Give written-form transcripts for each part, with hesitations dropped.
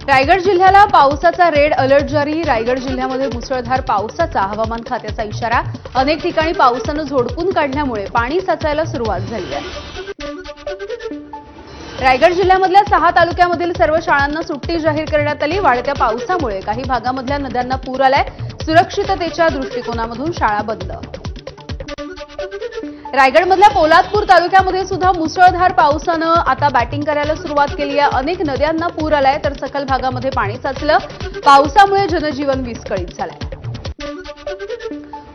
रायगड जिल्ह्याला पावसाचा red alert जारी। रायगड जिल्ह्यामध्ये मुसळधार पावसाचा हवामान खात्याचा इशारा। अनेक ठिकाणी पावसानं झोडपून काढल्यामुळे पाणी साचायला सुरुवात झाली आहे। रायगड जिल्ह्यामधल्या 6 तालुक्यामधील सर्व शाळांना सुट्टी जाहीर करण्यात आली। वाढत्या पावसामुळे काही भागामधल्या नद्यांना पूर आलाय। सुरक्षिततेच्या दृष्टिकोनातून शाळा बंद। रायगडमधल्या पोलादपूर तालुक्यामध्ये सुद्धा मुसळधार पावसानं आता बॅटिंग करायला सुरुवात केली आहे। अनेक नद्यांना पूर आलाय तर सखल भागामध्ये पाणी साचलं। पावसामुळे जनजीवन विस्कळीत झालंय।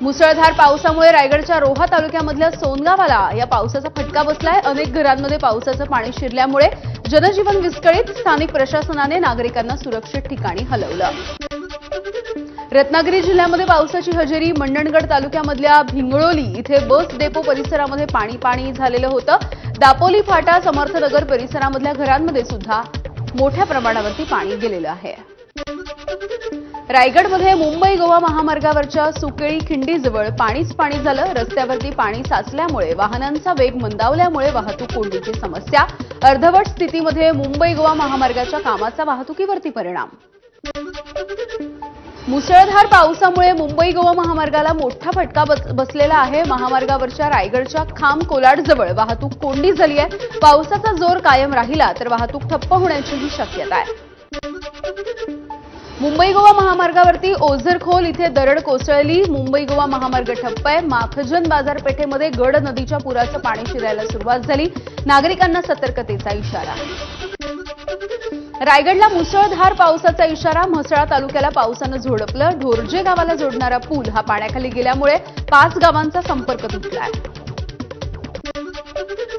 मुसळधार पावसामुळे रायगडच्या रोहा तालुक्यामधल्या सोनगावाला या पावसाचा फटका बसलाय। अनेक घरांमध्ये पावसाचं पाणी शिरल्यामुळे जनजीवन विस्कळीत। स्थानिक प्रशासनाने नागरिकांना सुरक्षित ठिकाणी हलवलं। रत्नागिरी जिल्ह्यामध्ये पावसाची हजेरी। मंडणगड तालुक्यामधल्या भिंगळोली इथे बस डेपो परिसरामध्ये पाणी झालेलं होतं। दापोली फाटा समर्थनगर परिसरामधल्या घरांमध्ये सुद्धा मोठ्या प्रमाणावरती पाणी गेलेलं आहे। रायगडमध्ये मुंबई गोवा महामार्गावरच्या सुकेळी खिंडीजवळ पाणीच पाणी झालं। रस्त्यावरती पाणी साचल्यामुळे वाहनांचा वेग मंदावल्यामुळे वाहतूक कोंडीची समस्या। अर्धवट स्थितीमध्ये मुंबई गोवा महामार्गाच्या कामाचा वाहतुकीवरती परिणाम। मुसळधार पावसामुळे मुंबई गोवा महामार्गाला मोठा फटका बसलेला आहे। महामार्गावरच्या रायगडच्या खाम कोलाडजवळ वाहतूक कोंडी झाली आहे। पावसाचा जोर कायम राहिला तर वाहतूक ठप्प होण्याचीही शक्यता आहे। मुंबई गोवा महामार्गावरती ओझरखोल इथे दरड कोसळली। मुंबई गोवा महामार्ग ठप्प आहे। माखजन बाजारपेठेमध्ये गड नदीच्या पुराचं पाणी शिरायला सुरुवात झाली। नागरिकांना सतर्कतेचा इशारा। रायगडला मुसळधार पावसाचा इशारा। म्हसळा तालुक्याला पावसानं झोडपलं। ढोरजे गावाला जोडणारा पूल हा पाण्याखाली गेल्यामुळे 5 गावांचा संपर्क तुटलाय।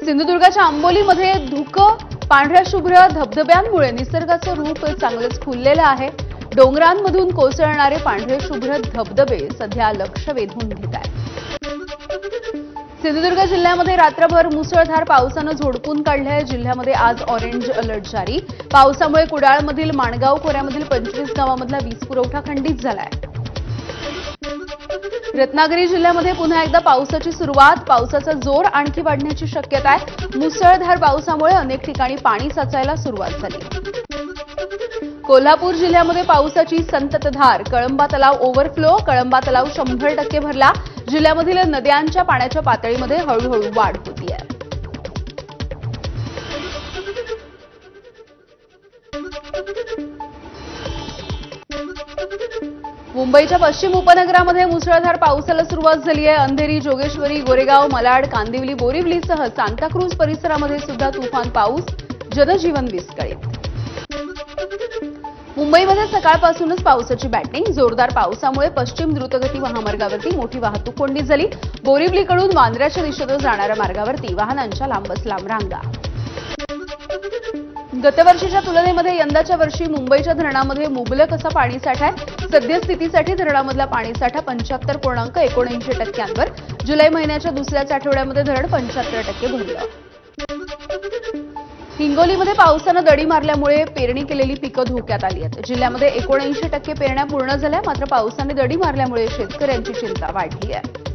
सिंधुदुर्गाच्या आंबोलीमध्ये धुकं पांढऱ्या शुभ्र धबधब्यांमुळे निसर्गाचं रूप चांगलंच खुललेलं आहे। डोंगरांमधून कोसळणारे पांढरे शुभ्र धबधबे सध्या लक्ष वेधून घेत आहेत। सिंधुदुर्ग जिल्ह्यामध्ये रात्रभर मुसळधार पावसानं झोडपून काढलंय। जिल्ह्यामध्ये आज ऑरेंज अलर्ट जारी। पावसामुळे कुडाळमधील माणगाव खोऱ्यामधील 25 गावांमधला वीज पुरवठा खंडित झालाय। रत्नागिरी जिल्ह्यामध्ये पुन्हा एकदा पावसाची सुरुवात। पावसाचा जोर आणखी वाढण्याची शक्यता आहे। मुसळधार पावसामुळे अनेक ठिकाणी पाणी साचायला सुरुवात झाली। कोल्हापूर जिल्ह्यामध्ये पावसाची संततधार। कळंबा तलाव ओव्हरफ्लो। कळंबा तलाव 100% भरला। जिल्ह्यामधील नद्यांच्या पाण्याच्या पातळीमध्ये हळूहळू वाढ होती आहे। मुंबईच्या पश्चिम उपनगरामध्ये मुसळधार पावसाला सुरुवात झाली आहे। अंधेरी, जोगेश्वरी, गोरेगाव, malaड, कांदिवली, बोरिवलीसह सांताक्रूज परिसरामध्ये सुद्धा तुफान पाऊस। जनजीवन विस्कळीत। मुंबईमध्ये सकाळपासूनच पावसाची बॅटिंग। जोरदार पावसामुळे पश्चिम द्रुतगती महामार्गावरती मोठी वाहतूक कोंडी झाली। बोरिवलीकडून वांद्र्याच्या दिशेनं जाणाऱ्या मार्गावरती वाहनांच्या लांबच लांब रांगा। गतवर्षीच्या तुलनेमध्ये यंदाच्या वर्षी मुंबईच्या धरणामध्ये मुबलक असा पाणीसाठा आहे। सद्यस्थितीसाठी धरणामधला पाणीसाठा 75.79%। जुलै महिन्याच्या दुसऱ्याच आठवड्यामध्ये धरण 75% भरलं। हिंगोलीमध्ये पावसानं दडी मारल्यामुळे पेरणी केलेली पिकं धोक्यात आली आहेत। जिल्ह्यामध्ये 79% पेरण्या पूर्ण झाल्या। मात्र पावसाने दडी मारल्यामुळे शेतकऱ्यांची चिंता वाढली आहे।